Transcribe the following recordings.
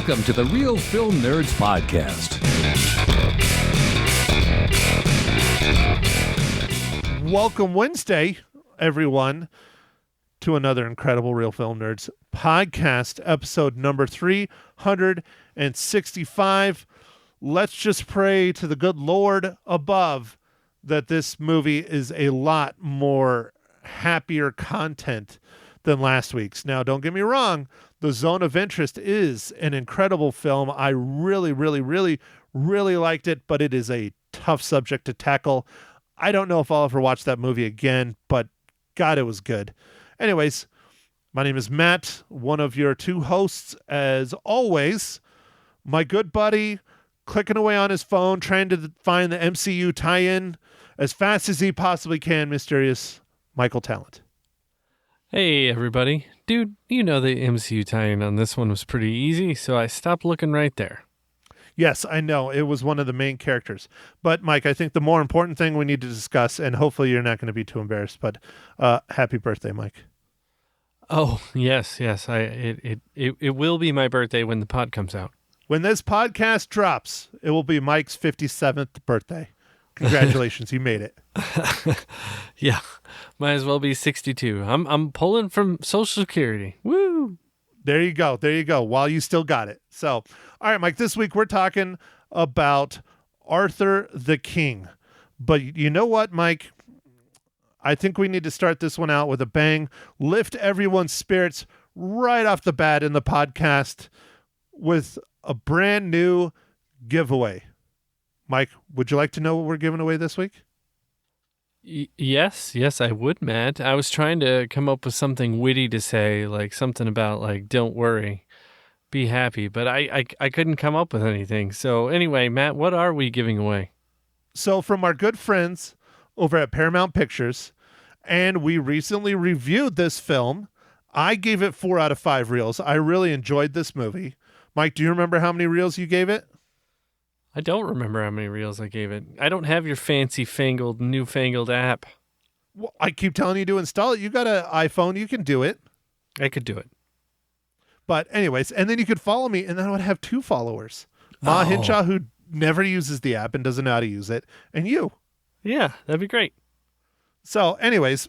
Welcome to the Real Film Nerds Podcast. Welcome Wednesday, everyone, to another incredible Real Film Nerds podcast, episode number 365. Let's just pray to the good Lord above that this movie is a lot more happier content than last week's. Now, don't get me wrong. The Zone of Interest is an incredible film. I really liked it, but it is a tough subject to tackle. I don't know if I'll ever watch that movie again, but God, it was good. Anyways, my name is Matt, one of your two hosts, as always. My good buddy, clicking away on his phone, trying to find the MCU tie-in as fast as he possibly can, mysterious Michael Talent. Hey, everybody. Dude, you know the MCU tie-in on this one was pretty easy, so I stopped looking right there. Yes, I know. It was one of the main characters. But, Mike, I think the more important thing we need to discuss, and hopefully you're not going to be too embarrassed, but happy birthday, Mike. Oh, yes. It will be my birthday when the pod comes out. When this podcast drops, it will be Mike's 57th birthday. Congratulations, you made it. Yeah, might as well be 62. I'm pulling from Social Security. Woo! There you go. While you still got it. So, all right, Mike, this week we're talking about Arthur the King. But you know what, Mike? I think we need to start this one out with a bang. Lift everyone's spirits right off the bat in the podcast with a brand new giveaway. Mike, would you like to know what we're giving away this week? Yes, I would, Matt. I was trying to come up with something witty to say, like something about, like, don't worry, be happy. But I couldn't come up with anything. So anyway, Matt, what are we giving away? So from our good friends over at Paramount Pictures, and we recently reviewed this film. I gave it 4 out of 5 reels. I really enjoyed this movie. Mike, do you remember how many reels you gave it? I don't remember how many reels I gave it. I don't have your fancy-fangled, newfangled app. Well, I keep telling you to install it. You got an iPhone. You can do it. I could do it. But anyways, and then you could follow me, and then I would have 2 followers. Ma Hinshaw, who never uses the app and doesn't know how to use it, and you. Yeah, that'd be great. So anyways,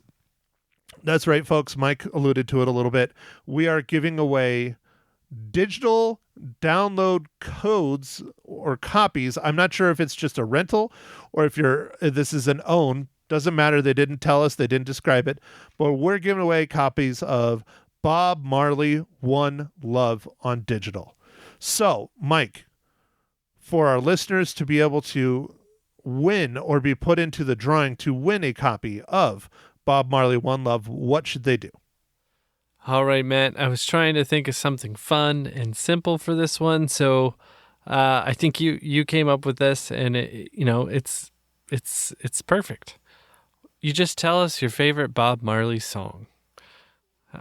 that's right, folks. Mike alluded to it a little bit. We are giving away digital download codes or copies. I'm not sure if it's just a rental or if this is an own. Doesn't matter. They didn't tell us. They didn't describe it. But we're giving away copies of Bob Marley One Love on digital. So, Mike, for our listeners to be able to win or be put into the drawing to win a copy of Bob Marley One Love, what should they do? All right, Matt. I was trying to think of something fun and simple for this one, so I think you came up with this, and it's perfect. You just tell us your favorite Bob Marley song.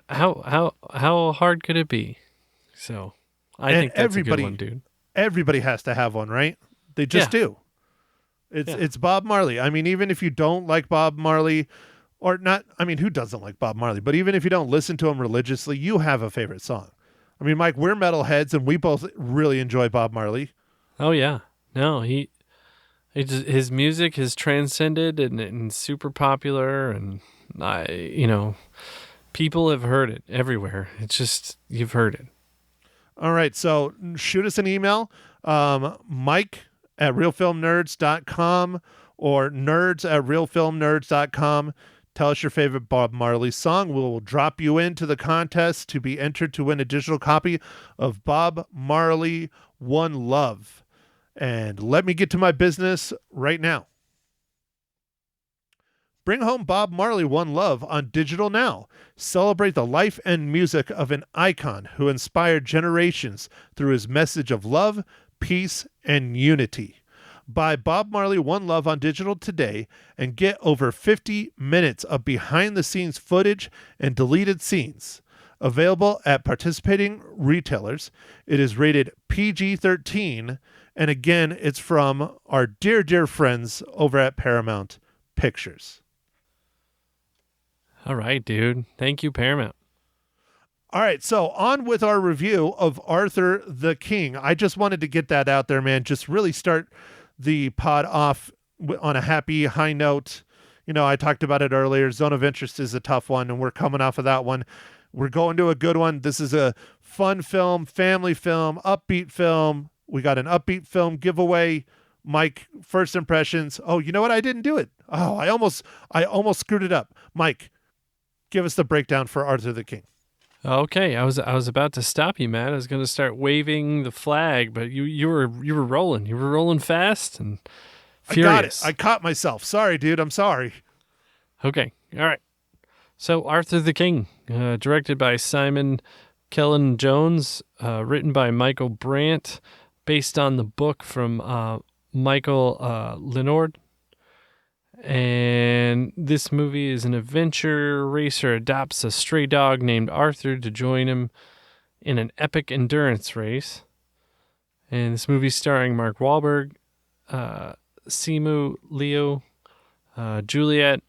How hard could it be? So I think that's a good one, dude. Everybody has to have one, right? They just do. It's Bob Marley. I mean, even if you don't like Bob Marley. Or not, I mean, who doesn't like Bob Marley? But even if you don't listen to him religiously, you have a favorite song. I mean, Mike, we're metalheads, and we both really enjoy Bob Marley. Oh, yeah. No, his music has transcended and super popular, and people have heard it everywhere. It's just, you've heard it. All right, so shoot us an email, Mike@realfilmnerds.com or nerds@realfilmnerds.com. Tell us your favorite Bob Marley song. We'll drop you into the contest to be entered to win a digital copy of Bob Marley One Love. And let me get to my business right now. Bring home Bob Marley One Love on digital now. Celebrate the life and music of an icon who inspired generations through his message of love, peace, and unity. Buy Bob Marley One Love on digital today and get over 50 minutes of behind-the-scenes footage and deleted scenes. Available at participating retailers. It is rated PG-13, and again, it's from our dear friends over at Paramount Pictures. All right, dude. Thank you, Paramount. All right, so on with our review of Arthur the King. I just wanted to get that out there, man. Just really start the pod off on a happy high note. I talked about it earlier. Zone of Interest is a tough one, and we're coming off of that one. We're going to a good one. This is a fun film, family film, upbeat film. We got an upbeat film giveaway. Mike, first impressions. Oh, you know what? I didn't do it. Oh, I almost screwed it up. Mike, give us the breakdown for Arthur the King. Okay, I was about to stop you, Matt. I was going to start waving the flag, but you were rolling. You were rolling fast and furious. I got it. I caught myself. Sorry, dude. I'm sorry. Okay. All right. So Arthur the King, directed by Simon Kellen Jones, written by Michael Brandt, based on the book from Michael Leonard. And this movie is an adventure racer adopts a stray dog named Arthur to join him in an epic endurance race. And this movie starring Mark Wahlberg, Simu Liu, Juliette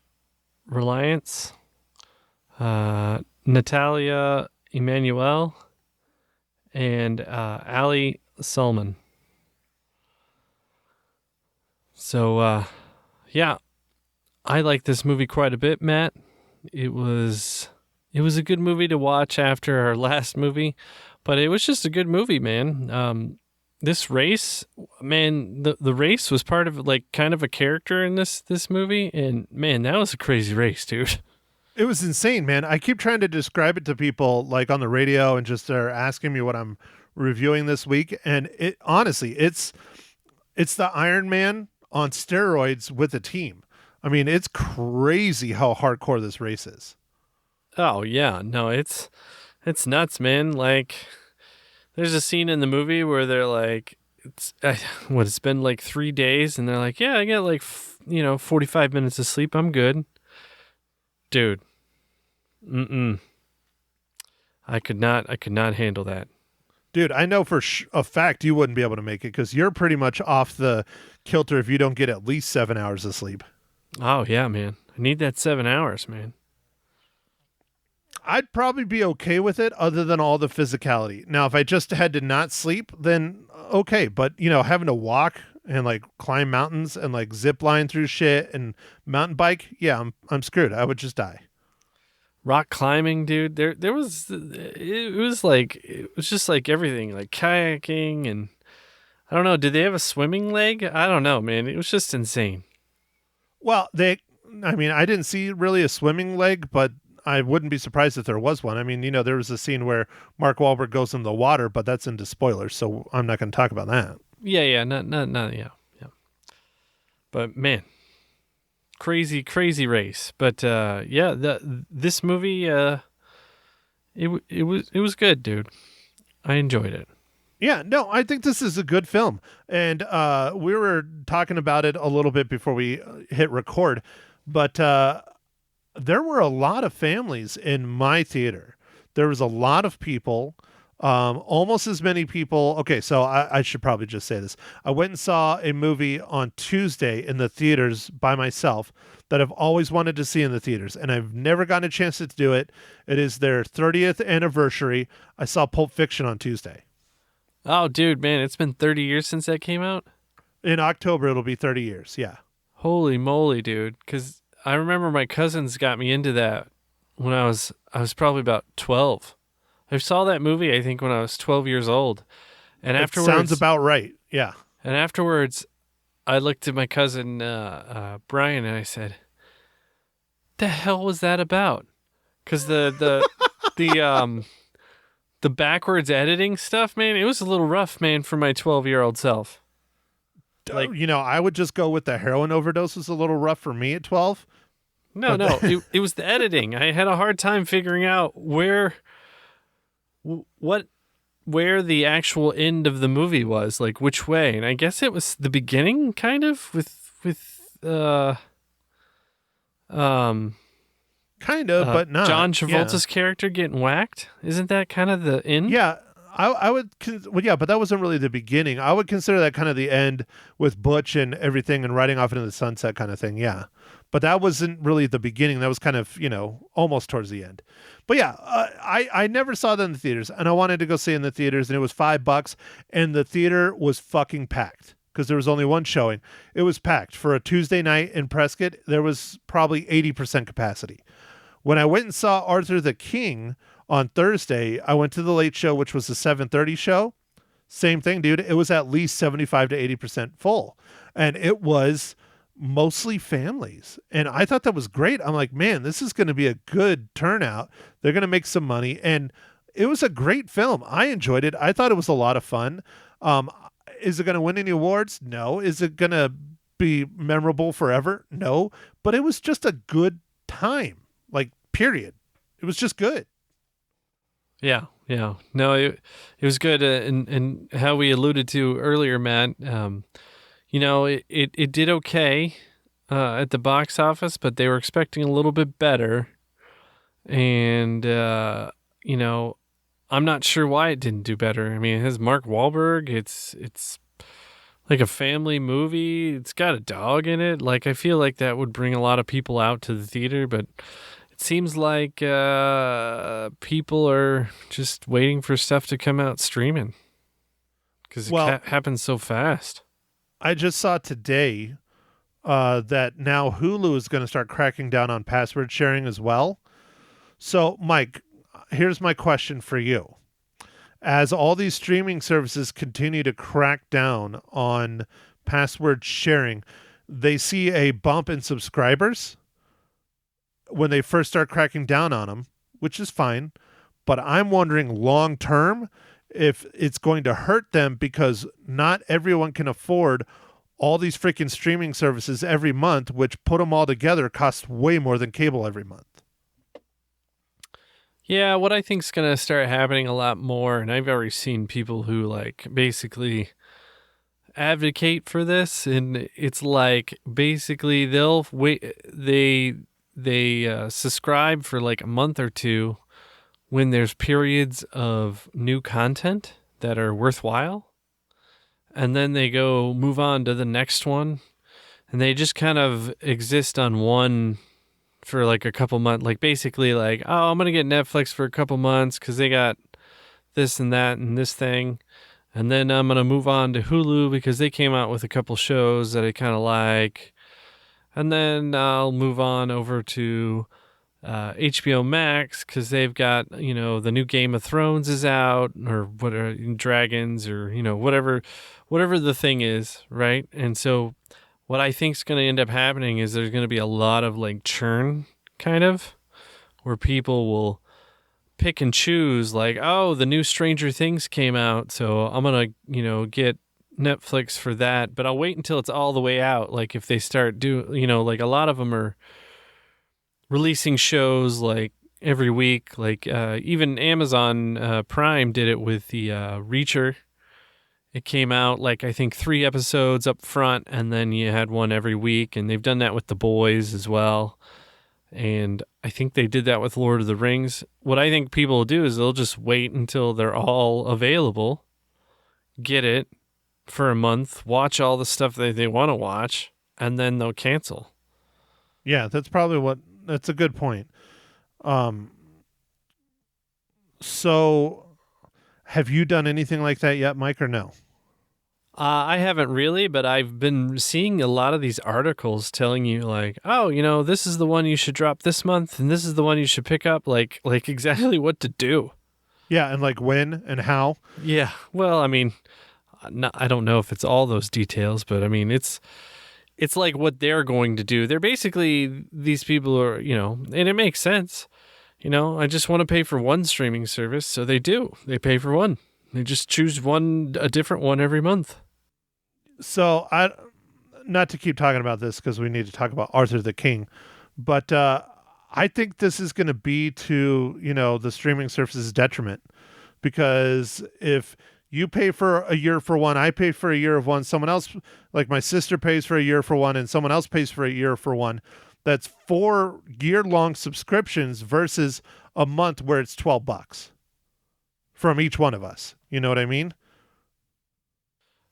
Reliance, Natalia Emmanuel, and Ali Sulman. So, yeah. I like this movie quite a bit, Matt. It was a good movie to watch after our last movie, but it was just a good movie, man. This race, man, the race was part of like kind of a character in this movie, and man, that was a crazy race, dude. It was insane, man. I keep trying to describe it to people like on the radio and just they're asking me what I'm reviewing this week, and it honestly, it's the Iron Man on steroids with a team. I mean, it's crazy how hardcore this race is. Oh yeah, no, it's nuts, man. Like, there's a scene in the movie where they're like, it's been like 3 days, and they're like, yeah, I got like 45 minutes of sleep, I'm good, dude. I could not handle that. Dude, I know for a fact you wouldn't be able to make it because you're pretty much off the kilter if you don't get at least 7 hours of sleep. Oh, yeah, man. I need that 7 hours, man. I'd probably be okay with it other than all the physicality. Now, if I just had to not sleep, then okay. But, having to walk and like climb mountains and like zip line through shit and mountain bike, yeah, I'm screwed. I would just die. Rock climbing, dude. It was just like everything, like kayaking and I don't know. Did they have a swimming leg? I don't know, man. It was just insane. Well, I didn't see really a swimming leg, but I wouldn't be surprised if there was one. I mean, there was a scene where Mark Wahlberg goes in the water, but that's into spoilers, so I'm not going to talk about that. Yeah, not, yeah. But man, crazy race. But this movie, it was good, dude. I enjoyed it. Yeah, no, I think this is a good film. And we were talking about it a little bit before we hit record, but there were a lot of families in my theater. There was a lot of people, almost as many people. Okay, so I should probably just say this. I went and saw a movie on Tuesday in the theaters by myself that I've always wanted to see in the theaters, and I've never gotten a chance to do it. It is their 30th anniversary. I saw Pulp Fiction on Tuesday. Oh, dude, man, it's been 30 years since that came out? In October, it'll be 30 years, yeah. Holy moly, dude. Because I remember my cousins got me into that when I was probably about 12. I saw that movie, I think, when I was 12 years old. And afterwards, sounds about right, yeah. And afterwards, I looked at my cousin, Brian, and I said, the hell was that about? Because the backwards editing stuff, man, it was a little rough, man, for my 12-year-old self. Like, I would just go with the heroin overdose was a little rough for me at 12. No, it was the editing. I had a hard time figuring out where the actual end of the movie was, like which way. And I guess it was the beginning, kind of, kind of, but not. John Travolta's character getting whacked. Isn't that kind of the end? Yeah, I would, well, yeah, but that wasn't really the beginning. I would consider that kind of the end with Butch and everything and riding off into the sunset kind of thing. Yeah. But that wasn't really the beginning. That was kind of, almost towards the end. But yeah, I never saw that in the theaters, and I wanted to go see it in the theaters, and it was $5, and the theater was fucking packed because there was only one showing. It was packed for a Tuesday night in Prescott. There was probably 80% capacity. When I went and saw Arthur the King on Thursday, I went to the late show, which was the 7:30 show. Same thing, dude. It was at least 75 to 80% full, and it was mostly families. And I thought that was great. I'm like, man, this is going to be a good turnout. They're going to make some money. And it was a great film. I enjoyed it. I thought it was a lot of fun. Is it going to win any awards? No. Is it going to be memorable forever? No. But it was just a good time. Like, period. It was just good. Yeah. No, it was good. And how we alluded to earlier, Matt, it did okay at the box office, but they were expecting a little bit better. And, I'm not sure why it didn't do better. I mean, it has Mark Wahlberg. It's like a family movie. It's got a dog in it. Like, I feel like that would bring a lot of people out to the theater, but it seems like people are just waiting for stuff to come out streaming because it happens so fast. I just saw today that now Hulu is going to start cracking down on password sharing as well. So, Mike, here's my question for you. As all these streaming services continue to crack down on password sharing, they see a bump in subscribers when they first start cracking down on them, which is fine. But I'm wondering long term if it's going to hurt them because not everyone can afford all these freaking streaming services every month, which put them all together costs way more than cable every month. Yeah, what I think is going to start happening a lot more, and I've already seen people who like basically advocate for this, and it's like basically they'll wait, they subscribe for like a month or two when there's periods of new content that are worthwhile, and then they go move on to the next one, and they just kind of exist on one for like a couple months, like basically like, oh, I'm going to get Netflix for a couple months because they got this and that and this thing. And then I'm going to move on to Hulu because they came out with a couple shows that I kind of like. And then I'll move on over to HBO Max because they've got, the new Game of Thrones is out, or whatever, Dragons, or, whatever the thing is, right? And so what I think is going to end up happening is there's going to be a lot of like churn, kind of, where people will pick and choose, like, oh, the new Stranger Things came out, so I'm going to, get Netflix for that, but I'll wait until it's all the way out. Like if they start like a lot of them are releasing shows like every week, like even Amazon Prime did it with the Reacher. It came out like I think 3 episodes up front, and then you had one every week, and they've done that with The Boys as well. And I think they did that with Lord of the Rings. What I think people will do is they'll just wait until they're all available, get it for a month, watch all the stuff that they want to watch, and then they'll cancel. Yeah, that's a good point. So have you done anything like that yet, Mike, or no? I haven't really, but I've been seeing a lot of these articles telling you like, oh, this is the one you should drop this month, and this is the one you should pick up, like exactly what to do. Yeah, and like when and how. Yeah, well, I mean, I don't know if it's all those details, but I mean, it's like what they're going to do. They're basically, these people are, and it makes sense. I just want to pay for one streaming service, so they do. They pay for one. They just choose a different one every month. So not to keep talking about this because we need to talk about Arthur the King, but I think this is going to be to, the streaming service's detriment, because if you pay for a year for one, I pay for a year of one, someone else, like my sister pays for a year for one, and someone else pays for a year for one. That's 4 year-long subscriptions versus a month where it's $12. from each one of us. You know what I mean?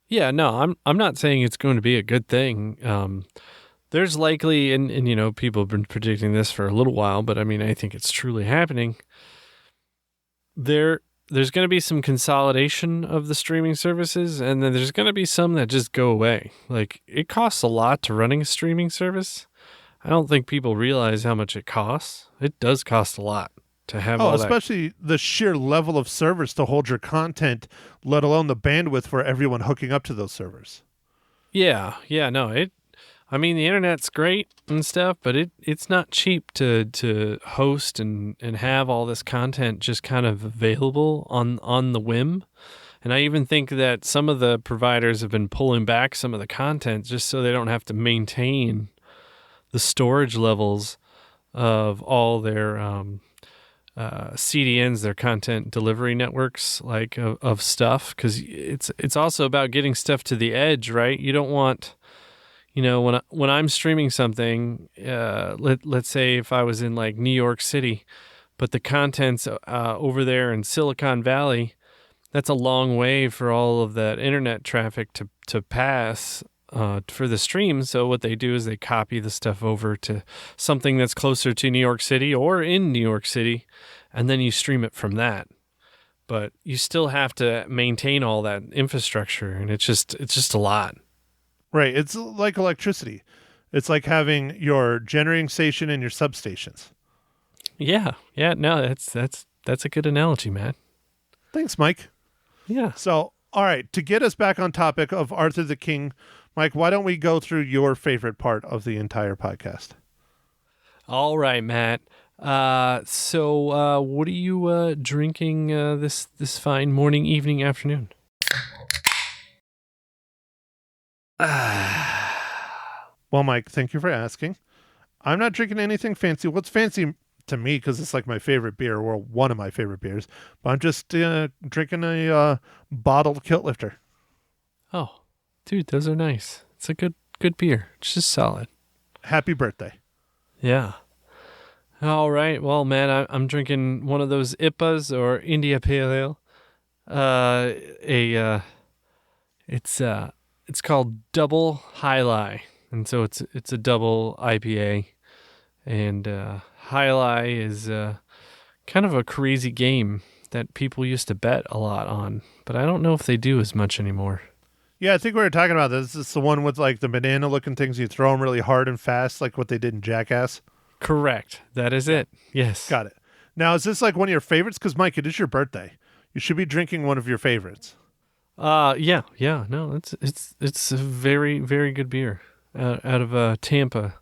Yeah, no, I'm not saying it's going to be a good thing. There's likely, and you know, people have been predicting this for a little while, but I mean, I think it's truly happening. There's going to be some consolidation of the streaming services, and then there's going to be some that just go away. Like, it costs a lot to running a streaming service. I don't think people realize how much it costs. It does cost a lot to have all that. Especially the sheer level of servers to hold your content, let alone the bandwidth for everyone hooking up to those servers. Yeah, no, I mean, the internet's great and stuff, but it's not cheap to host and have all this content just kind of available on the whim. And I even think that some of the providers have been pulling back some of the content just so they don't have to maintain the storage levels of all their CDNs, their content delivery networks, like of stuff, because it's also about getting stuff to the edge, right? You don't want, you know, when I'm streaming something, let's say if I was in like New York City, but the content's over there in Silicon Valley, that's a long way for all of that internet traffic to pass for the stream. So what they do is they copy the stuff over to something that's closer to New York City or in New York City, and then you stream it from that. But you still have to maintain all that infrastructure, and it's just a lot. Right. It's like electricity. It's like having your generating station and your substations. Yeah. No, that's a good analogy, Matt. Thanks, Mike. Yeah. So, all right, to get us back on topic of Arthur the King, Mike, why don't we go through your favorite part of the entire podcast? All right, Matt. So what are you drinking this fine morning, evening, afternoon? Well, Mike, thank you for asking. I'm not drinking anything fancy. What's fancy to me, because it's like my favorite beer, or one of my favorite beers, but I'm just drinking a bottled Kilt Lifter. Oh, dude, those are nice. It's a good beer. It's just solid. Happy birthday. Yeah. All right. Well, man, I'm drinking one of those IPAs or India Pale Ale. It's called Double High, and so it's a double IPA, and High is kind of a crazy game that people used to bet a lot on, but I don't know if they do as much anymore. Yeah, I think we were talking about this. It's the one with like the banana-looking things. You throw them really hard and fast, like what they did in Jackass. Correct. That is it. Yes. Got it. Now, is this like one of your favorites? Because, Mike, it is your birthday. You should be drinking one of your favorites. Yeah. No, it's a very, very good beer out of Tampa,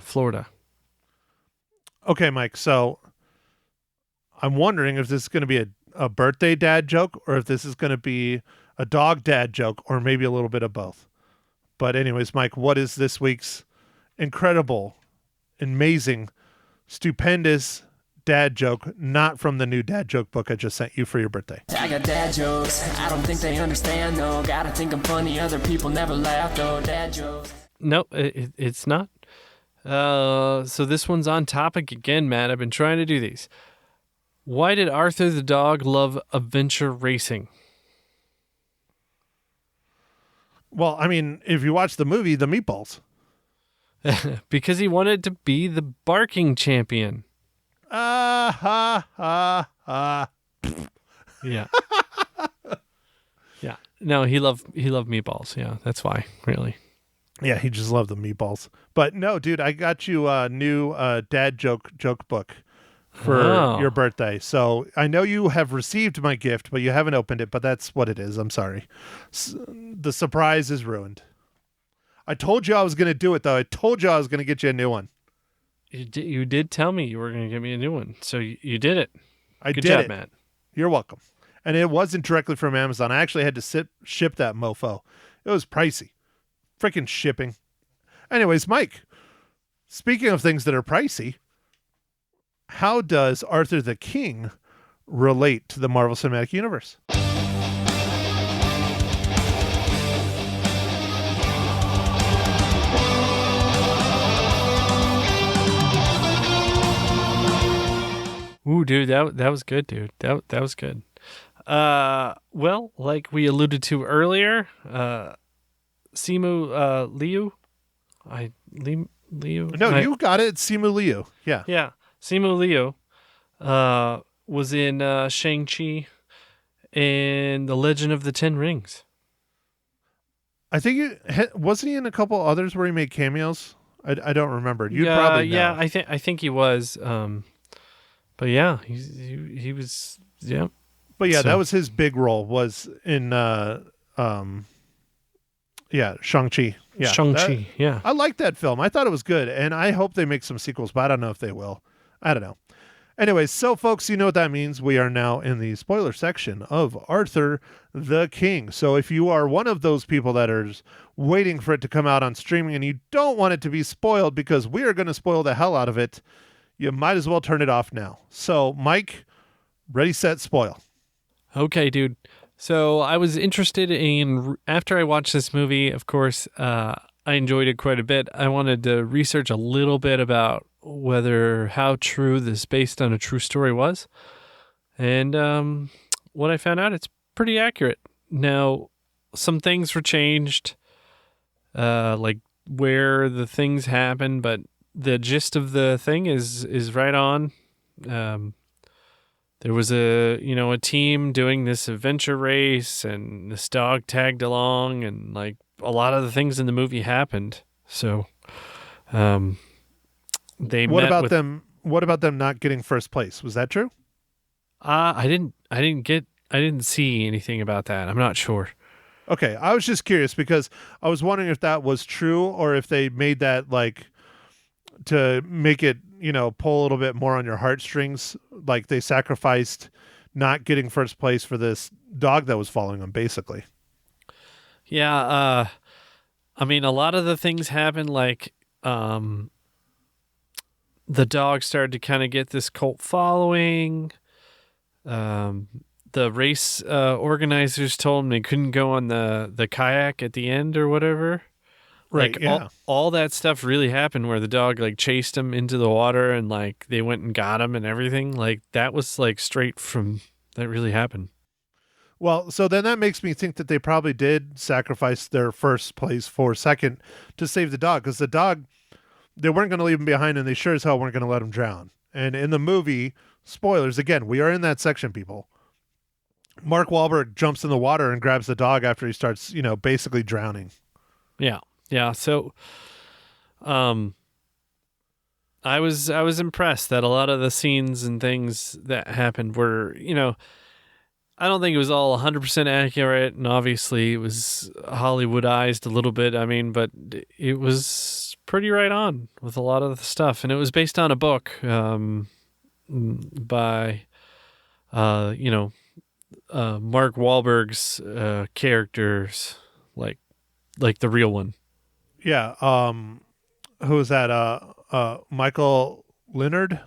Florida. Okay, Mike. So I'm wondering if this is going to be a birthday dad joke, or if this is going to be a dog dad joke, or maybe a little bit of both. But anyways, Mike, what is this week's incredible, amazing, stupendous dad joke, not from the new dad joke book I just sent you for your birthday? I got dad jokes. I don't think they understand, though. Gotta think I'm funny. Other people never laugh, though. Dad jokes. No, it's not. So this one's on topic again, Matt. I've been trying to do these. Why did Arthur the dog love adventure racing? Well, I mean, if you watch the movie, the meatballs. Because he wanted to be the barking champion. Ha. Yeah. Yeah. No, he loved meatballs. Yeah, that's why, really. Yeah, he just loved the meatballs. But no, dude, I got you a new dad joke book for your birthday. So I know you have received my gift, but you haven't opened it, but that's what it is. I'm sorry. The surprise is ruined. I told you I was going to do it, though. I told you I was going to get you a new one. You did tell me you were going to get me a new one, so you did it. Good job, it. Matt. You're welcome. And it wasn't directly from Amazon. I actually had to ship that mofo. It was pricey. Freaking shipping. Anyways, Mike, speaking of things that are pricey, how does Arthur the King relate to the Marvel Cinematic Universe? Ooh, Ooh, dude, that was good, dude. That was good. Well, like we alluded to earlier, Simu Liu. Liu. No, you got it. It's Simu Liu. Yeah. Yeah, Simu Liu was in Shang-Chi and The Legend of the Ten Rings. I think wasn't he in a couple others where he made cameos? I don't remember. You'd probably know. Yeah, I think he was. But yeah, he was. Yeah. But yeah, So- that was his big role. Was in Shang-Chi. Yeah, Shang-Chi. Yeah. I liked that film. I thought it was good, and I hope they make some sequels, but I don't know if they will. I don't know. Anyways, so folks, you know what that means. We are now in the spoiler section of Arthur the King. So if you are one of those people that are waiting for it to come out on streaming and you don't want it to be spoiled because we are going to spoil the hell out of it, you might as well turn it off now. So, Mike, ready, set, spoil. Okay, dude. So I was interested in, after I watched this movie, of course, I enjoyed it quite a bit. I wanted to research a little bit about how true this based on a true story was. And what I found out, it's pretty accurate. Now, some things were changed, like where the things happen, but the gist of the thing is right on. There was a team doing this adventure race, and this dog tagged along, and like a lot of the things in the movie happened. So, What about them not getting first place? Was that true? I didn't see anything about that. I'm not sure. Okay, I was just curious because I was wondering if that was true or if they made that like to make it, pull a little bit more on your heartstrings. Like they sacrificed not getting first place for this dog that was following them, basically. Yeah, I mean, a lot of the things happened, like the dog started to kind of get this cult following. The race organizers told them they couldn't go on the kayak at the end or whatever. Right, Like, yeah. all that stuff really happened where the dog like chased him into the water and like they went and got him and everything. Like that was like straight from that really happened. Well, so then that makes me think that they probably did sacrifice their first place for second to save the dog because the dog, they weren't going to leave him behind and they sure as hell weren't going to let him drown. And in the movie, spoilers, again, we are in that section, people. Mark Wahlberg jumps in the water and grabs the dog after he starts, basically drowning. Yeah. Yeah. So, I was impressed that a lot of the scenes and things that happened were, I don't think it was all 100% accurate, and obviously it was Hollywoodized a little bit. I mean, but it was pretty right on with a lot of the stuff, and it was based on a book by, Mark Wahlberg's characters, like the real one. Yeah. Who is that? Michael Leonard?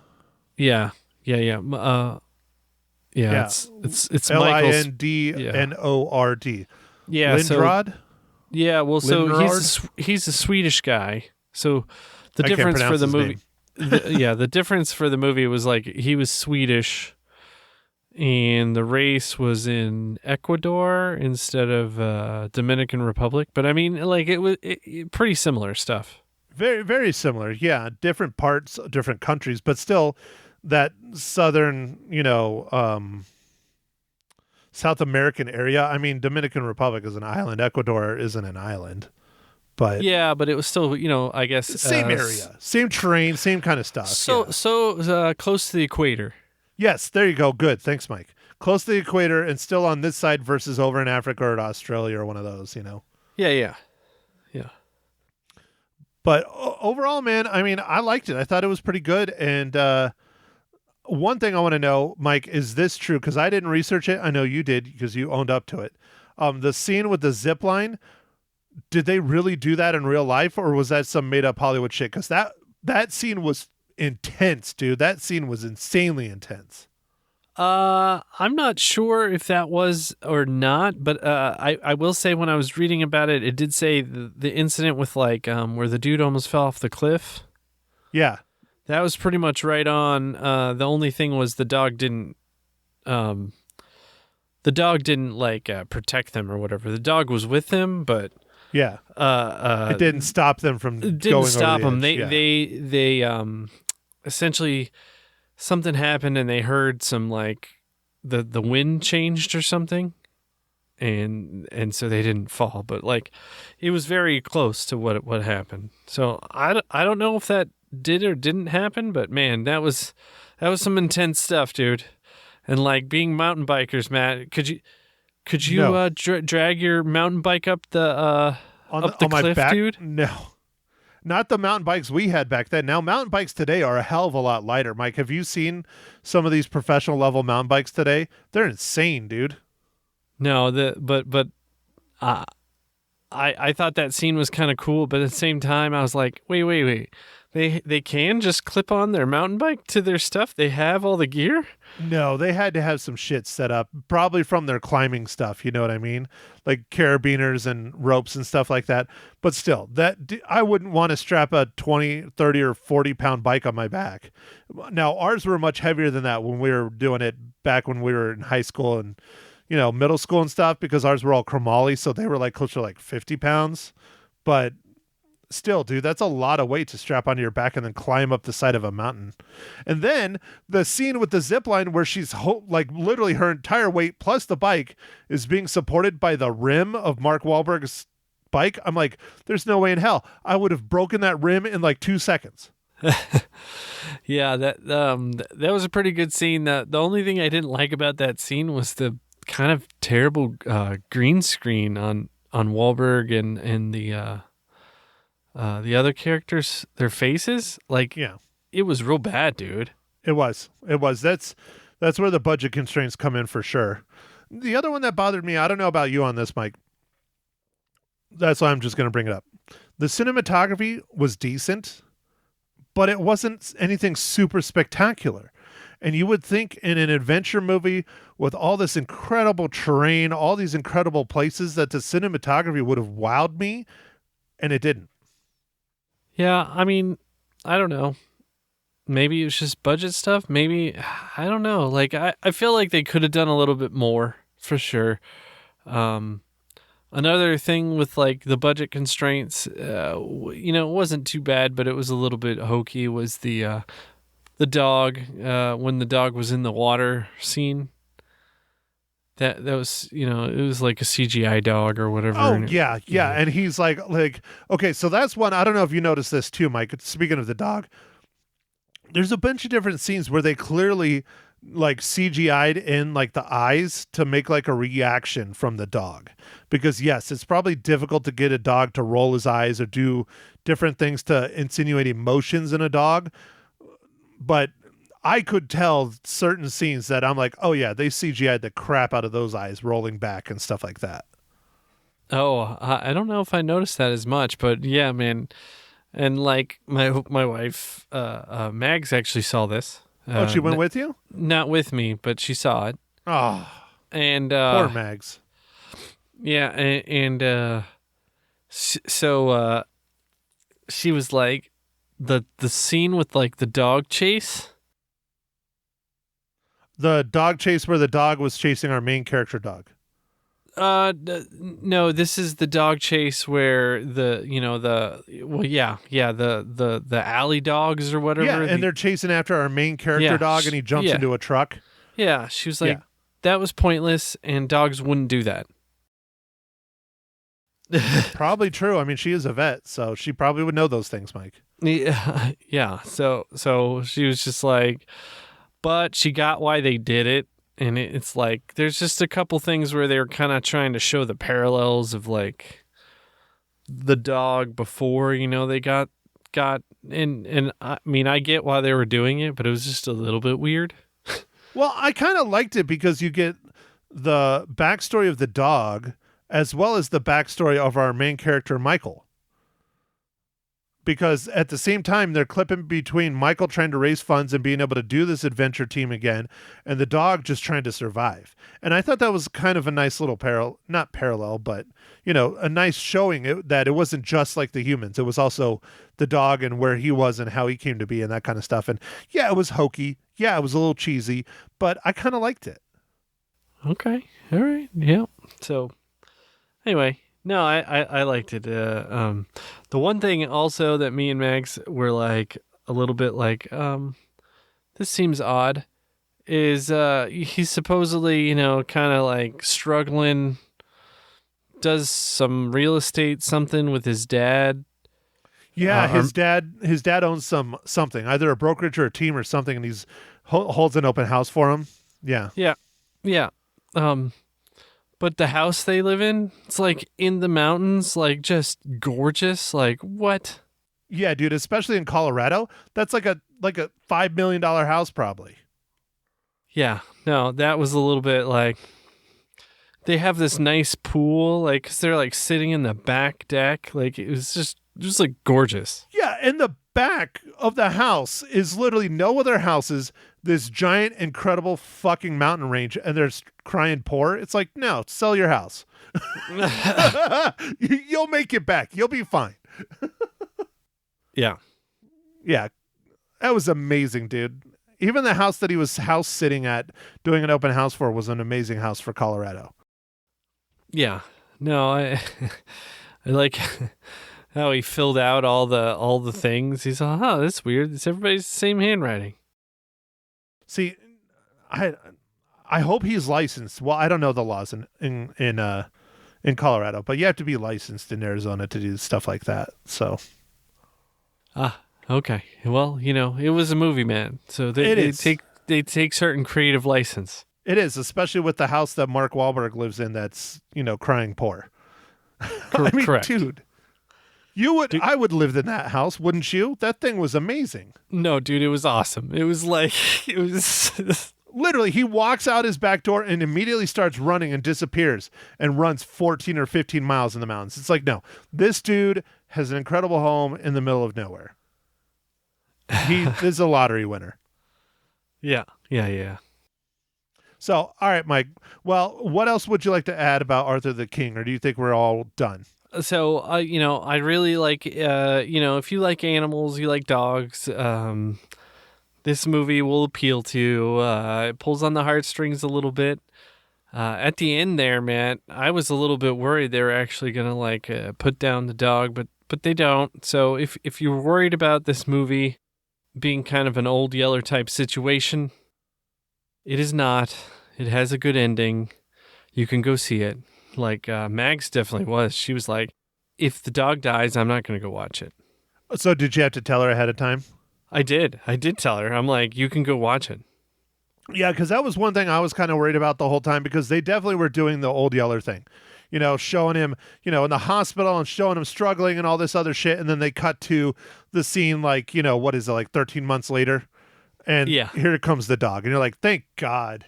Yeah. Yeah. It's Michael's. Lindnord. Yeah. Lindrad? Yeah, well, so Lindrad? he's a Swedish guy. So the I can't difference for pronounce the his movie, the difference for the movie was like he was Swedish, and the race was in Ecuador instead of Dominican Republic. But I mean, like it was pretty similar stuff. Very, very similar. Yeah, different parts, different countries, but still that southern, South American area. I mean, Dominican Republic is an island. Ecuador isn't an island, but Yeah, but it was still, I guess same area, same terrain, same kind of stuff. So close to the equator. Yes, there you go. Good. Thanks, Mike. Close to the equator and still on this side versus over in Africa or Australia or one of those, Yeah. But overall, man, I mean, I liked it. I thought it was pretty good. And one thing I want to know, Mike, is this true? Because I didn't research it. I know you did because you owned up to it. The scene with the zip line, did they really do that in real life or was that some made up Hollywood shit? Because that scene was intense, dude. That scene was insanely intense. I'm not sure if that was or not, but I will say when I was reading about it, it did say the incident with like where the dude almost fell off the cliff. Yeah. That was pretty much right on. The only thing was the dog didn't like protect them or whatever. The dog was with them, but Yeah. It didn't stop them from it going didn't stop over them. the edge. They essentially something happened and they heard some like the wind changed or something, and so they didn't fall. But like it was very close to what happened. So I don't know if that did or didn't happen, but man, that was some intense stuff, dude. And like being mountain bikers, Matt, could you No. drag your mountain bike up the on the my cliff, back, dude? No. Not the mountain bikes we had back then. Now mountain bikes today are a hell of a lot lighter. Mike, have you seen some of these professional level mountain bikes today? They're insane, dude. No, but I thought that scene was kind of cool, but at the same time I was like, wait. They can just clip on their mountain bike to their stuff? They have all the gear? No, they had to have some shit set up, probably from their climbing stuff, you know what I mean? Like carabiners and ropes and stuff like that. But still, I wouldn't want to strap a 20, 30, or 40-pound bike on my back. Now, ours were much heavier than that when we were doing it back when we were in high school and, middle school and stuff, because ours were all chromoly, so they were like closer to like 50 pounds. But still, dude, that's a lot of weight to strap onto your back and then climb up the side of a mountain. And then the scene with the zip line where she's like literally her entire weight plus the bike is being supported by the rim of Mark Wahlberg's bike. I'm like, there's no way in hell I would have broken that rim in like 2 seconds. Yeah, that was a pretty good scene. The only thing I didn't like about that scene was the kind of terrible green screen on Wahlberg and the other characters, their faces. Like, Yeah, it was real bad, dude. it was. That's where the budget constraints come in for sure. The other one that bothered me, I don't know about you on this, Mike. That's why I'm just going to bring it up. The cinematography was decent, but it wasn't anything super spectacular. And you would think in an adventure movie with all this incredible terrain, all these incredible places, that the cinematography would have wowed me, and it didn't. Yeah, I mean, I don't know. Maybe it was just budget stuff. Maybe, I don't know. Like, I feel like they could have done a little bit more, for sure. Another thing with, like, the budget constraints, it wasn't too bad, but it was a little bit hokey, was the dog, when the dog was in the water scene. That was, it was like a CGI dog or whatever. Oh, yeah. And he's like, okay, so that's one. I don't know if you noticed this too, Mike. Speaking of the dog, there's a bunch of different scenes where they clearly like CGI'd in like the eyes to make like a reaction from the dog. Because yes, it's probably difficult to get a dog to roll his eyes or do different things to insinuate emotions in a dog. But I could tell certain scenes that I'm like, oh yeah, they CGI'd the crap out of those eyes rolling back and stuff like that. Oh, I don't know if I noticed that as much, but yeah, man. And like my wife, Mags actually saw this. She went with you? Not with me, but she saw it. Oh, And poor Mags. yeah, and so she was like, the scene with like the dog chase. The dog chase where the dog was chasing our main character dog. No, this is the dog chase where the alley dogs or whatever. Yeah, and they're chasing after our main character dog, and he jumps into a truck. Yeah, she was like, Yeah. that was pointless, and dogs wouldn't do that. Probably true. I mean, she is a vet, so she probably would know those things, Mike. Yeah. So she was just like, but she got why they did it. And it's like, there's just a couple things where they were kind of trying to show the parallels of like the dog before, they got, and I mean, I get why they were doing it, but it was just a little bit weird. Well, I kind of liked it because you get the backstory of the dog as well as the backstory of our main character, Michael. because at the same time they're clipping between Michael trying to raise funds and being able to do this adventure team again, and the dog just trying to survive. And I thought that was kind of a nice little not parallel, but a nice showing that it wasn't just like the humans. It was also the dog and where he was and how he came to be and that kind of stuff. And yeah, it was hokey. Yeah, it was a little cheesy, but I kind of liked it. Okay. All right. Yeah. So anyway, no, I liked it. The one thing also that me and Max were like a little bit like, this seems odd, is he's supposedly, kind of like struggling, does some real estate something with his dad. Yeah, his dad owns something, either a brokerage or a team or something, and he's holds an open house for him. Yeah. Yeah. But the house they live in, it's like in the mountains, like just gorgeous. Like what? Yeah, dude, especially in Colorado, that's like a $5 million house probably. Yeah, no, that was a little bit like, they have this nice pool, like, 'cause they're like sitting in the back deck. Like it was just like gorgeous. Yeah, and the back of the house is literally no other houses, this giant, incredible fucking mountain range, and they're crying poor. It's like, no, sell your house. You'll make it back. You'll be fine. Yeah. Yeah, that was amazing, dude. Even the house that he was house sitting at doing an open house for was an amazing house for Colorado. Yeah. No, I like how he filled out all the things. He's like, oh, that's weird. It's everybody's the same handwriting. See, I hope he's licensed. Well, I don't know the laws in Colorado, but you have to be licensed in Arizona to do stuff like that. So, okay. Well, it was a movie, man. So they take certain creative license. It is, especially with the house that Mark Wahlberg lives in. That's crying poor. I mean, correct. Dude, I would live in that house, wouldn't you? That thing was amazing. No, dude, it was awesome. It was like, it was literally, he walks out his back door and immediately starts running and disappears and runs 14 or 15 miles in the mountains. It's like, no, this dude has an incredible home in the middle of nowhere. He is a lottery winner. Yeah. So, all right, Mike. Well, what else would you like to add about Arthur the King, or do you think we're all done? So, I really like, if you like animals, you like dogs, this movie will appeal to you. It pulls on the heartstrings a little bit. At the end there, man, I was a little bit worried they were actually going to put down the dog, but they don't. So if you're worried about this movie being kind of an Old Yeller type situation, it is not. It has a good ending. You can go see it. Like Mags definitely was. She was like, if the dog dies, I'm not going to go watch it. So did you have to tell her ahead of time? I did tell her. I'm like, you can go watch it. Yeah, because that was one thing I was kind of worried about the whole time, because they definitely were doing the Old Yeller thing. Showing him, in the hospital and showing him struggling and all this other shit. And then they cut to the scene like, 13 months later? And here comes the dog. And you're like, thank God.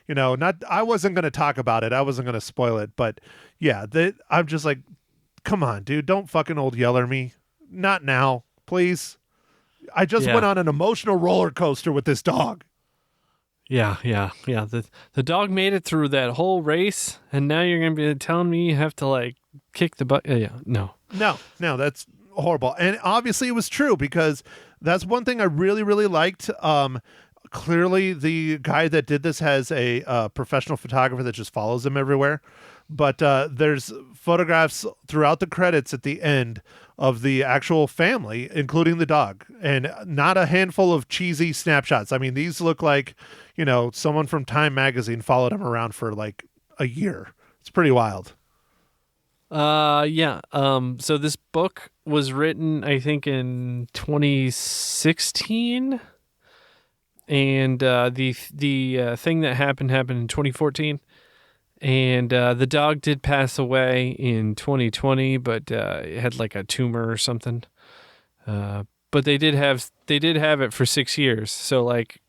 I wasn't going to talk about it. I wasn't going to spoil it. But yeah, I'm just like, come on, dude. Don't fucking Old Yeller me. Not now, please. I just went on an emotional roller coaster with this dog. Yeah. The dog made it through that whole race, and now you're going to be telling me you have to kick the butt. No, that's horrible. And obviously it was true, because that's one thing I really, really liked. Clearly the guy that did this has a professional photographer that just follows him everywhere. But there's photographs throughout the credits at the end of the actual family, including the dog, and not a handful of cheesy snapshots. I mean, these look like, someone from Time magazine followed him around for like a year. It's pretty wild. Yeah. So this book was written, I think, in 2016, and the thing that happened in 2014. And the dog did pass away in 2020, but it had like a tumor or something. But they did have it for 6 years. So like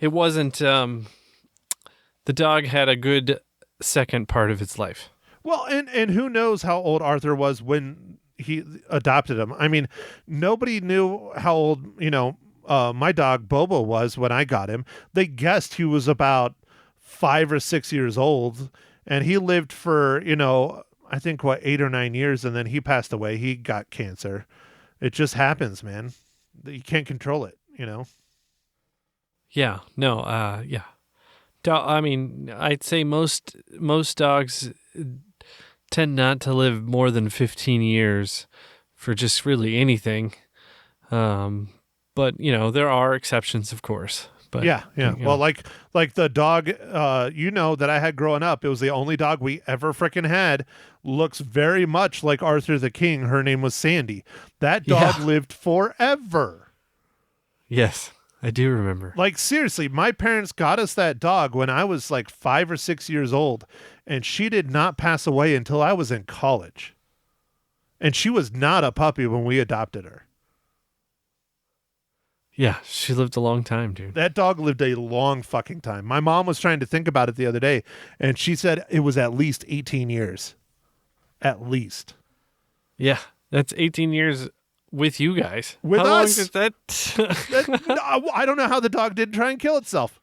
it wasn't. The dog had a good second part of its life. Well, and who knows how old Arthur was when he adopted him. I mean, nobody knew how old, my dog Bobo was when I got him. They guessed he was about 5 or 6 years old, and he lived for, I think 8 or 9 years, and then he passed away. He got cancer. It just happens, man. You can't control it, Yeah. No. Yeah. I mean, I'd say most dogs tend not to live more than 15 years for just really anything. But there are exceptions, of course. But yeah. Well, like the dog, that I had growing up, it was the only dog we ever frickin' had. Looks very much like Arthur the King. Her name was Sandy. That dog lived forever. Yes, I do remember. Like, seriously, my parents got us that dog when I was like 5 or 6 years old, and she did not pass away until I was in college. And she was not a puppy when we adopted her. Yeah, she lived a long time, dude. That dog lived a long fucking time. My mom was trying to think about it the other day, and she said it was at least 18 years. At least. Yeah, that's 18 years with you guys. With How us? long is that? I don't know how the dog didn't try and kill itself.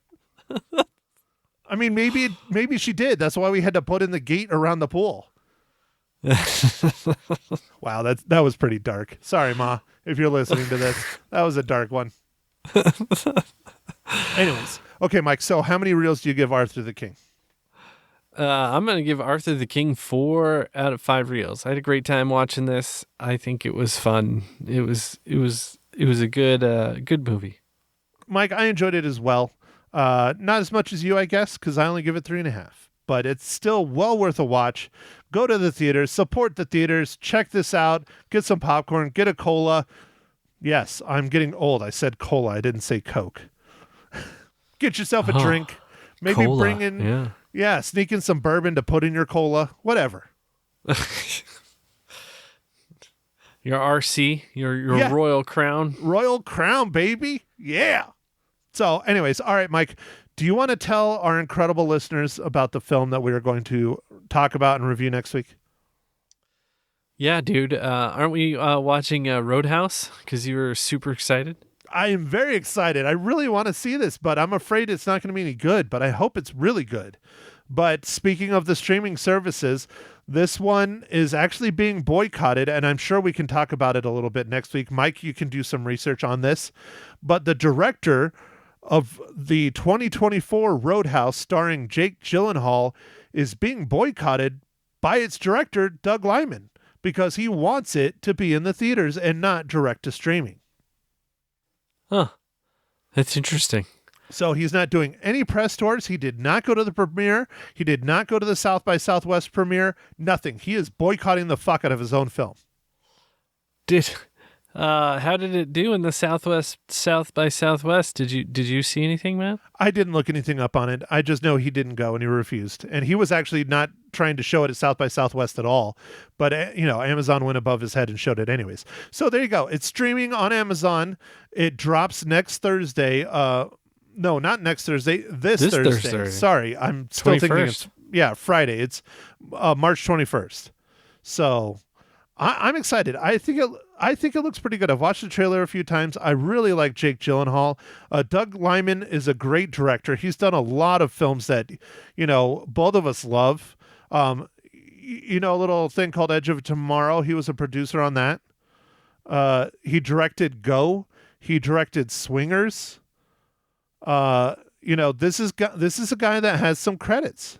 I mean, maybe she did. That's why we had to put in the gate around the pool. Wow, that was pretty dark. Sorry, Ma, if you're listening to this. That was a dark one. Anyways, okay, Mike, so how many reels do you give Arthur the King? I'm going to give Arthur the King 4 out of 5 reels. I had a great time watching this. I think it was fun. It was a good movie. Mike, I enjoyed it as well. Not as much as you, I guess, because I only give it 3.5. But it's still well worth a watch. Go to the theaters, support the theaters, check this out, get some popcorn, get a cola. Yes, I'm getting old. I said cola. I didn't say Coke. Get yourself a drink. Maybe cola, bring in, sneak in some bourbon to put in your cola, whatever. Your RC, your Royal Crown. Royal Crown, baby. Yeah. So anyways, all right, Mike, do you want to tell our incredible listeners about the film that we are going to talk about and review next week? Yeah, dude. Aren't we watching Roadhouse? Because you were super excited. I am very excited. I really want to see this, but I'm afraid it's not going to be any good, but I hope it's really good. But speaking of the streaming services, this one is actually being boycotted, and I'm sure we can talk about it a little bit next week. Mike, you can do some research on this. But the director of the 2024 Roadhouse starring Jake Gyllenhaal is being boycotted by its director, Doug Liman, because he wants it to be in the theaters and not direct to streaming. Huh. That's interesting. So he's not doing any press tours. He did not go to the premiere. He did not go to the South by Southwest premiere. Nothing. He is boycotting the fuck out of his own film. How did it do in the South by Southwest? Did you see anything, Matt? I didn't look anything up on it. I just know he didn't go and he refused. And he was actually not trying to show it at South by Southwest at all. But, Amazon went above his head and showed it anyways. So there you go. It's streaming on Amazon. It drops next Thursday. No, not next Thursday. This Thursday. Sorry, I'm still 21st. thinking it's Friday. It's March 21st. So I'm excited. I think it looks pretty good. I've watched the trailer a few times. I really like Jake Gyllenhaal. Doug Liman is a great director. He's done a lot of films that, both of us love. A little thing called Edge of Tomorrow. He was a producer on that. He directed Go. He directed Swingers. This is a guy that has some credits.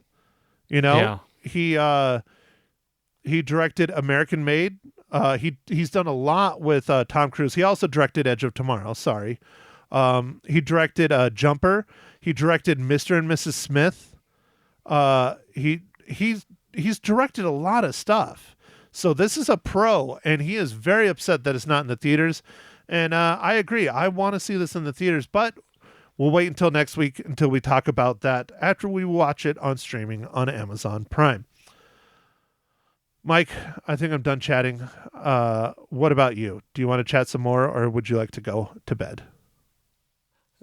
Yeah. He directed American Made. He's done a lot with Tom Cruise. He also directed Edge of Tomorrow. Sorry. He directed Jumper. He directed Mr. and Mrs. Smith. He's directed a lot of stuff. So this is a pro, and he is very upset that it's not in the theaters. And I agree. I want to see this in the theaters, but we'll wait until next week until we talk about that after we watch it on streaming on Amazon Prime. Mike, I think I'm done chatting. What about you? Do you want to chat some more, or would you like to go to bed?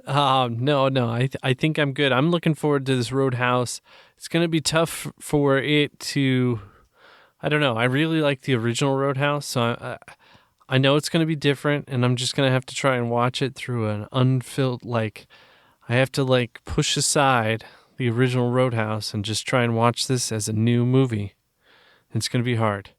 No. I think I'm good. I'm looking forward to this Roadhouse. It's going to be tough for it to I don't know. I really like the original Roadhouse, so I know it's going to be different, and I'm just going to have to try and watch it through an unfiltered, I have to push aside the original Roadhouse and just try and watch this as a new movie. It's going to be hard.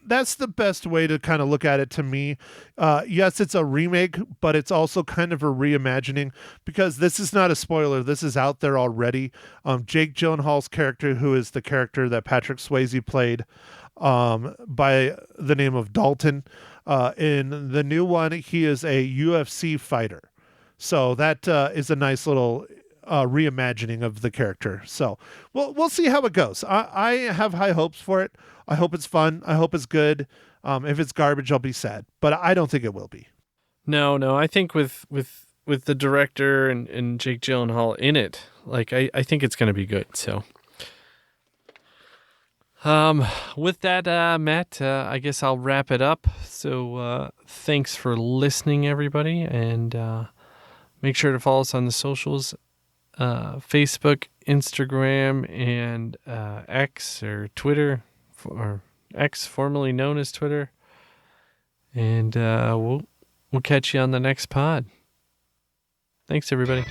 That's the best way to kind of look at it to me. Yes, it's a remake, but it's also kind of a reimagining, because this is not a spoiler. This is out there already. Jake Gyllenhaal's character, who is the character that Patrick Swayze played by the name of Dalton, in the new one, he is a UFC fighter. So that is a nice little reimagining of the character. So we'll see how it goes. I have high hopes for it. I hope it's fun. I hope it's good. If it's garbage, I'll be sad, but I don't think it will be. No. I think with the director and Jake Gyllenhaal in it, I think it's going to be good. So, with that, Matt, I guess I'll wrap it up. So, thanks for listening, everybody, and make sure to follow us on the socials. Facebook, Instagram, and X or Twitter, or X, formerly known as Twitter. And we'll catch you on the next pod. Thanks, everybody.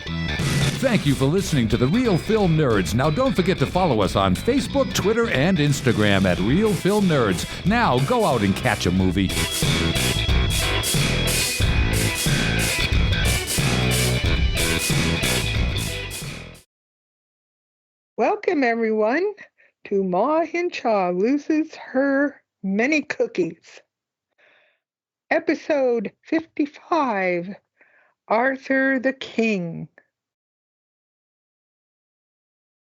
Thank you for listening to The Real Film Nerds. Now, don't forget to follow us on Facebook, Twitter, and Instagram at Real Film Nerds. Now, go out and catch a movie. Welcome, everyone, to Ma Hinshaw Loses Her Many Cookies. Episode 55, Arthur the King.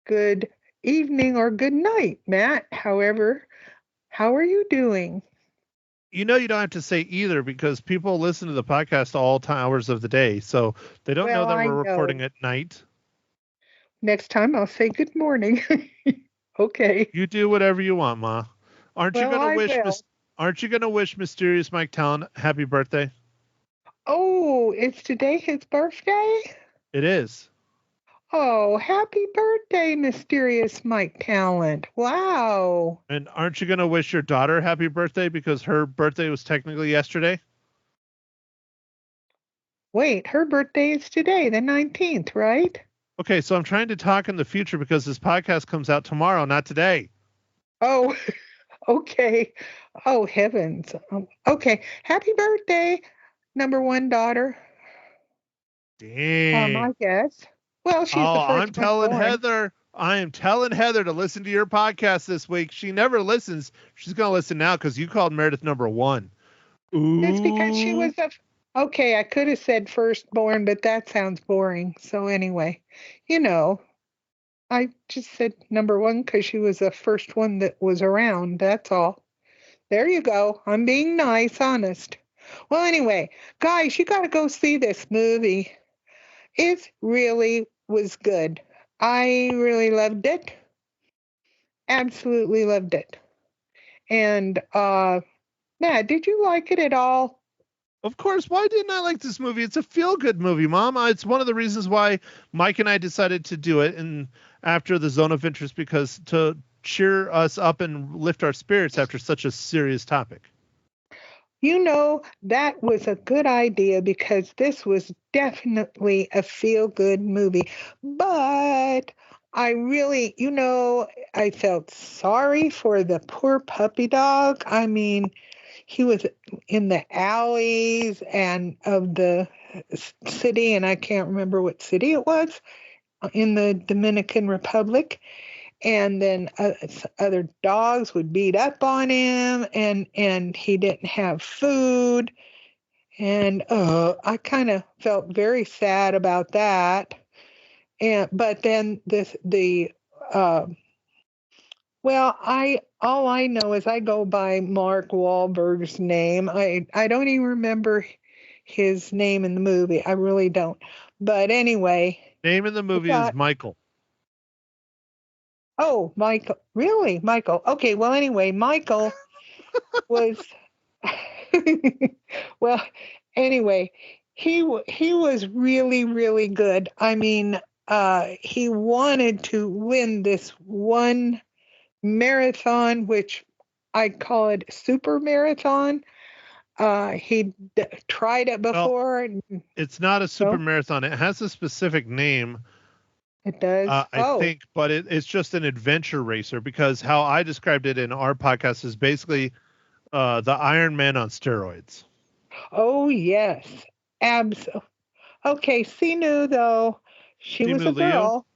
Good evening or good night, Matt. However, how are you doing? You know, you don't have to say either, because people listen to the podcast all hours of the day, so they don't know that we're recording at night. Next time I'll say good morning. Okay. You do whatever you want, Ma. Aren't you gonna wish Mysterious Mike Talon happy birthday? Oh, is today his birthday? It is. Oh, happy birthday, Mysterious Mike Talent. Wow. And aren't you gonna wish your daughter happy birthday, because her birthday was technically yesterday? Wait, her birthday is today, the 19th, right? Okay, so I'm trying to talk in the future, because this podcast comes out tomorrow, not today. Oh, okay. Oh, heavens. Okay. Happy birthday, number one daughter. Dang. I guess. Well, she's the first I'm telling one born. Heather. I am telling Heather to listen to your podcast this week. She never listens. She's going to listen now, because you called Meredith number one. Ooh. It's because she was okay, I could have said firstborn, but that sounds boring. So anyway, I just said number one because she was the first one that was around. That's all. There you go. I'm being nice, honest. Well, anyway, guys, you got to go see this movie. It really was good. I really loved it. Absolutely loved it. And, Matt, did you like it at all? Of course. Why didn't I like this movie? It's a feel-good movie, Mom. It's one of the reasons why Mike and I decided to do it and after the Zone of Interest, because to cheer us up and lift our spirits after such a serious topic. That was a good idea, because this was definitely a feel-good movie. But I really, I felt sorry for the poor puppy dog. I mean, he was in the alleys and of the city, and I can't remember what city it was, in the Dominican Republic. And then other dogs would beat up on him, and he didn't have food. And I kind of felt very sad about that. But then all I know is I go by Mark Wahlberg's name. I don't even remember his name in the movie. I really don't. But anyway. Name in the movie is Michael. Oh, Michael. Really? Michael. Okay. Well, anyway, Michael was, well, anyway, he was really, really good. I mean, he wanted to win this one marathon, which I call it super marathon. He tried it before. And, It's not a super no, marathon. It has a specific name, it does. I think, but it's just an adventure racer because how I described it in our podcast is basically the Iron Man on steroids. Oh, yes. Absolutely. Okay, Sinu, though, she was Simu a Liu? girl.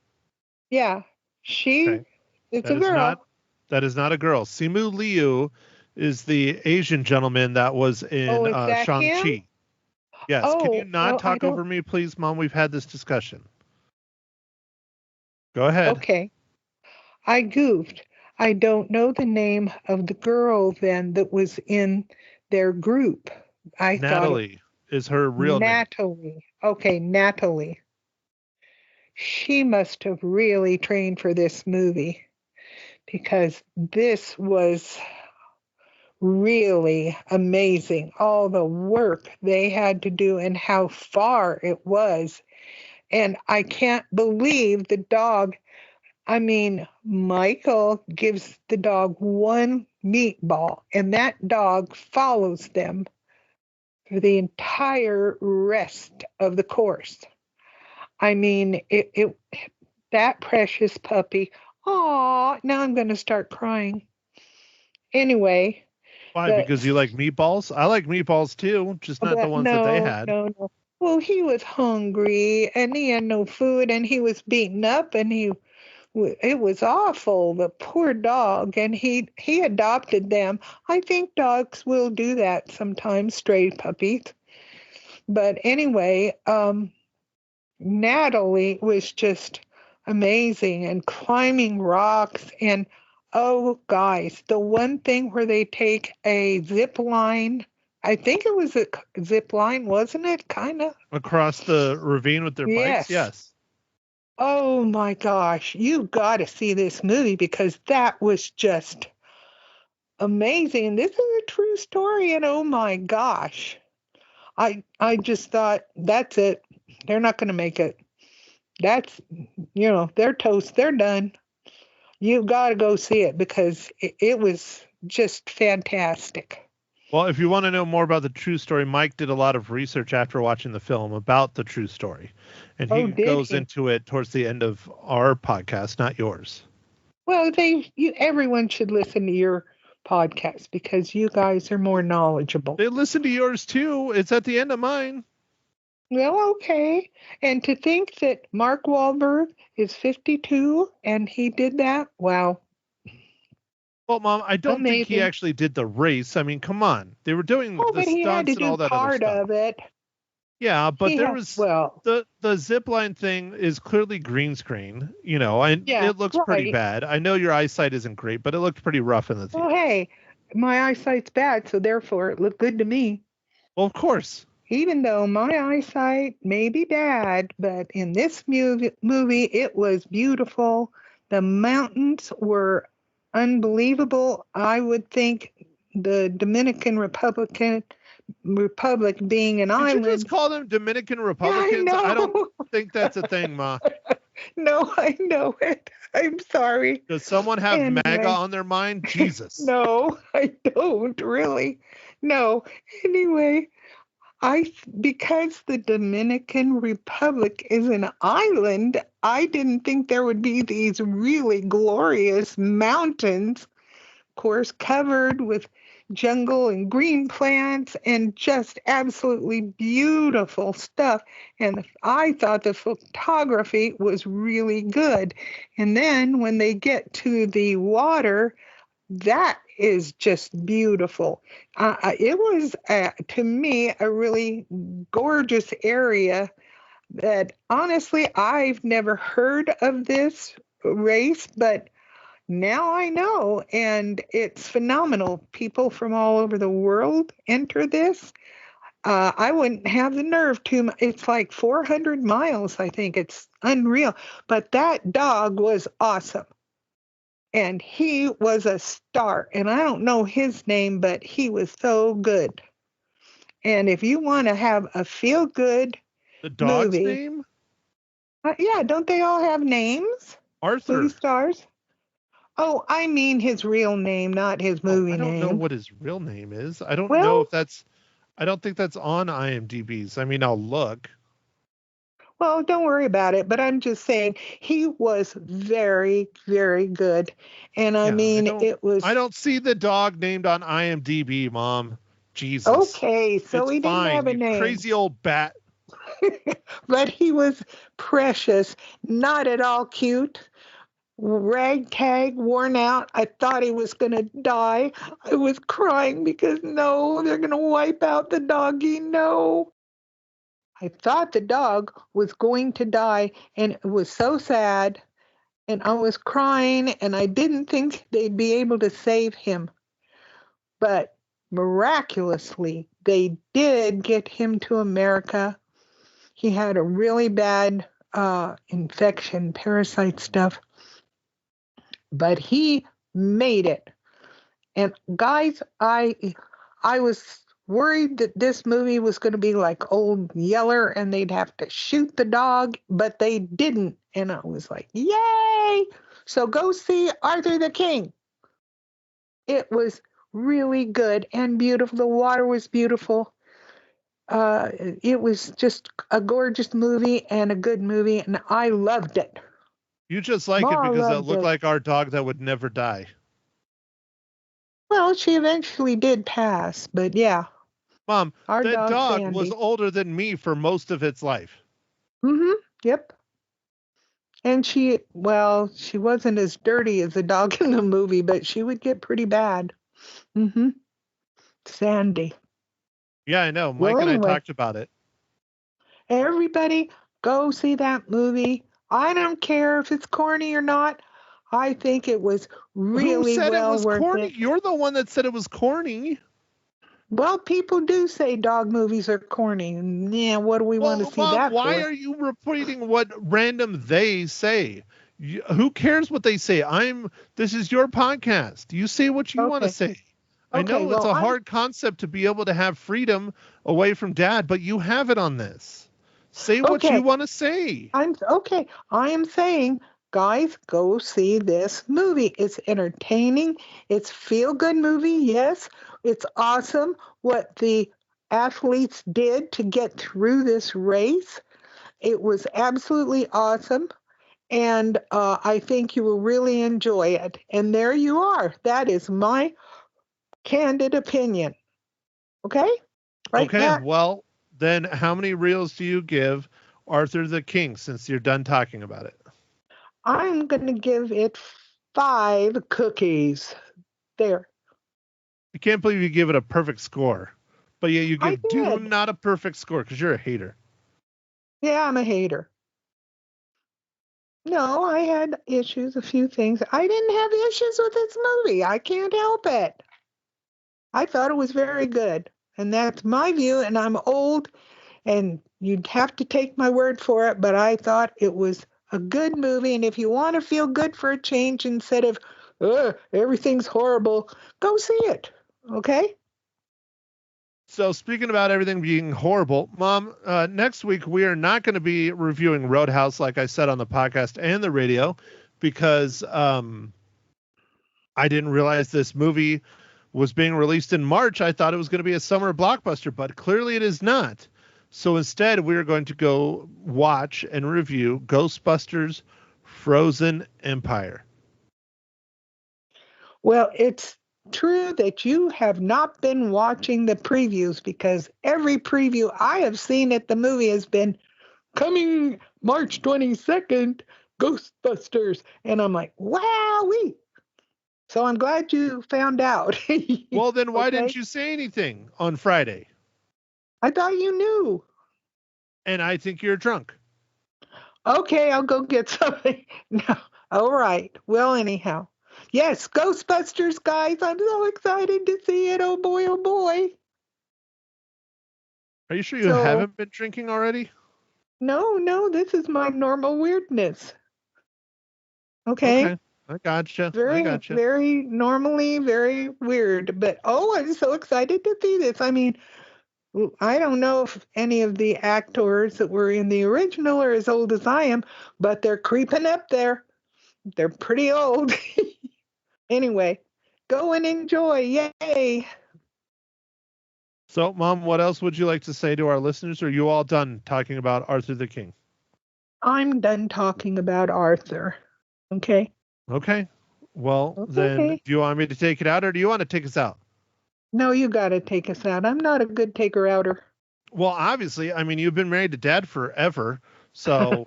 Yeah, she Okay. is That a is girl. that is not a girl. Simu Liu is the Asian gentleman that was Oh, in is that him? Shang-Chi. Yes. Can you Oh, not well, I talk don't. over me, please, Mom? We've had this discussion. Go ahead. Okay, I goofed. I don't know the name of the girl then that was in their group. I thought it Natalie is her real name. Natalie. Okay, Natalie. She must have really trained for this movie because this was really amazing. All the work they had to do and how far it was. And I can't believe the dog. I mean, Michael gives the dog one meatball, and that dog follows them for the entire rest of the course. I mean, that precious puppy. Aw, now I'm going to start crying. Anyway, Why? the Because you like meatballs? I like meatballs too, just not the but ones that they no, had. no, no. Well, he was hungry and he had no food and he was beaten up and it was awful. The poor dog, and he adopted them. I think dogs will do that sometimes, stray puppies. But anyway, Natalie was just amazing and climbing rocks and oh guys, the one thing where they take a zip line, I think it was a zip line, wasn't it? Kind of. Across the ravine with their bikes? Yes. Yes. Oh my gosh, you got to see this movie because that was just amazing. This is a true story, and oh my gosh, I just thought that's it. They're not going to make it. That's they're toast. They're done. You got to go see it because it was just fantastic. Well, if you want to know more about the true story, Mike did a lot of research after watching the film about the true story. And he goes into it towards the end of our podcast, not yours. Well, everyone should listen to your podcast because you guys are more knowledgeable. They listen to yours too. It's at the end of mine. Well, okay. And to think that Mark Wahlberg is 52 and he did that, wow. Well, Mom, I don't Amazing. think he actually did the race. I mean, come on. They were doing the but he had stunts to and all do that other part stuff. of it. Yeah, but He there had- was well, the zip line thing is clearly green screen, and Yeah, it looks pretty right. bad. I know your eyesight isn't great, but it looked pretty rough in the theater. well, hey, my eyesight's bad, so therefore it looked good to me. Well, of course. Even though my eyesight may be bad, but in this movie it was beautiful. The mountains were unbelievable. I would think the Dominican Republic being an Did island. you just call them Dominican Republicans? know. I don't think that's a thing, Ma. No, I know it. I'm sorry. Does someone have Anyway. MAGA on their mind? Jesus. No, I don't really. No. Anyway, because the Dominican Republic is an island, I didn't think there would be these really glorious mountains, of course, covered with jungle and green plants and just absolutely beautiful stuff. And I thought the photography was really good. And then when they get to the water, that is just beautiful. It was, to me, a really gorgeous area that honestly, I've never heard of this race, but now I know, and it's phenomenal. People from all over the world enter this. I wouldn't have the nerve to. It's like 400 miles, I think. It's unreal. But that dog was awesome. And he was a star. And I don't know his name, but he was so good. And if you want to have a feel-good The dog's movie, name? yeah, don't they all have names? Arthur. Movie stars? Oh, I mean his real name, not his Oh, movie I don't know name. what his real name is. I don't know Well, if that's. I don't think that's on IMDb's. I mean, I'll look. well, don't worry about it. But I'm just saying he was very, very good. And I Yeah, mean, it I was don't see the dog named on IMDb, Mom. Jesus. okay. So It's he didn't have fine, a you name, crazy old bat. but he was precious, not at all cute. Ragtag, worn out. I thought he was going to die. I was crying because no, they're going to wipe out the doggy. No. I thought the dog was going to die, and it was so sad. And I was crying, and I didn't think they'd be able to save him. But miraculously, they did get him to America. He had a really bad infection, parasite stuff, but he made it. And guys, I was worried that this movie was going to be like Old Yeller and they'd have to shoot the dog, but they didn't. And I was like, yay! So go see Arthur the King. It was really good and beautiful. The water was beautiful. It was just a gorgeous movie and a good movie, and I loved it. You just like it Ma because it loved looked it. like our dog that would never die. Well, she eventually did pass, but yeah, Mom, our that dog dog was Sandy. older than me for most of its life. Mm-hmm. Yep. And she wasn't as dirty as the dog in the movie, but she would get pretty bad. Mm-hmm. Sandy. Yeah, I know. Mike Well, and I anyway, talked about it. everybody go see that movie. I don't care if it's corny or not. I think it was Who really said it well was worth corny? it. You're the one that said it was corny. Well, people do say dog movies are corny. And yeah, what do we want to Well, see Mom, that why for? are you repeating what random they say? Who cares what they say? This is your podcast. You say what you want to Okay. say. I Okay. know it's Well, a hard concept to be able to have freedom away from dad, but you have it on this. Say what you okay. want to say. I'm okay. I am saying, guys, go see this movie. It's entertaining. It's feel good movie. Yes, it's awesome what the athletes did to get through this race. It was absolutely awesome. And I think you will really enjoy it. And there you are. That is my candid opinion. Okay? Right, Okay, Matt? well, then how many reels do you give Arthur the King since you're done talking about it? I'm going to give it 5 cookies. There. I can't believe you give it a perfect score. But yeah, you I give Dune did. not a perfect score because you're a hater. Yeah, I'm a hater. No, I had issues, a few things. I didn't have issues with this movie. I can't help it. I thought it was very good. And that's my view. And I'm old, and you'd have to take my word for it. But I thought it was a good movie. And if you want to feel good for a change instead of, everything's horrible, go see it. Okay? So speaking about everything being horrible, Mom, next week we are not going to be reviewing Roadhouse like I said on the podcast and the radio because I didn't realize this movie was being released in March. I thought it was going to be a summer blockbuster, but clearly it is not. So instead, we are going to go watch and review Ghostbusters Frozen Empire. Well, it's true that you have not been watching the previews because every preview I have seen at the movie has been coming March 22nd, Ghostbusters. And I'm like, wowee. So I'm glad you found out. Well, then why Okay? didn't you say anything on Friday? I thought you knew. And I think you're drunk. Okay, I'll go get something. No. All right. Well, anyhow. Yes, Ghostbusters, guys. I'm so excited to see it. Oh boy, oh boy. Are you sure you So, haven't been drinking already? no, this is my normal weirdness. Okay? Okay. I gotcha. Very, very normally very weird. But oh, I'm so excited to see this. I mean, I don't know if any of the actors that were in the original are as old as I am, but they're creeping up there. They're pretty old. Anyway, go and enjoy. Yay. So, Mom, what else would you like to say to our listeners? Are you all done talking about Arthur the King? I'm done talking about Arthur. Okay. Okay. Well, then, Okay. do you want me to take it out, or do you want to take us out? No, you got to take us out. I'm not a good taker outer. Well, obviously, I mean, you've been married to Dad forever. So,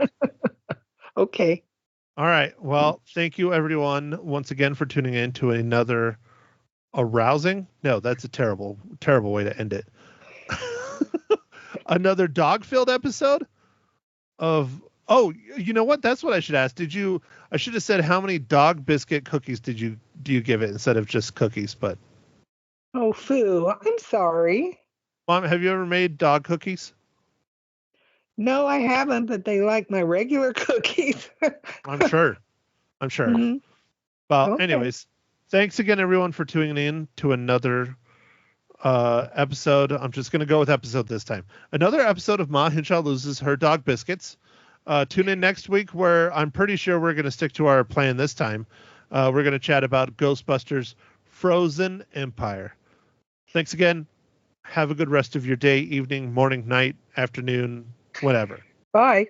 Okay. all right. Well, thank you, everyone, once again for tuning in to another arousing. No, that's a terrible, terrible way to end it. Another dog-filled episode of. Oh, you know what? That's what I should ask. I should have said how many dog biscuit cookies do you give it instead of just cookies? But Oh, Foo, I'm sorry. Mom, have you ever made dog cookies? No, I haven't, but they like my regular cookies. I'm sure. I'm sure. Mhm. Well, Okay. anyways, thanks again, everyone, for tuning in to another episode. I'm just going to go with episode this time. Another episode of Ma Hinshaw Loses Her Dog Biscuits. Tune in next week, where I'm pretty sure we're going to stick to our plan this time. We're going to chat about Ghostbusters Frozen Empire. Thanks again. Have a good rest of your day, evening, morning, night, afternoon, whatever. Bye.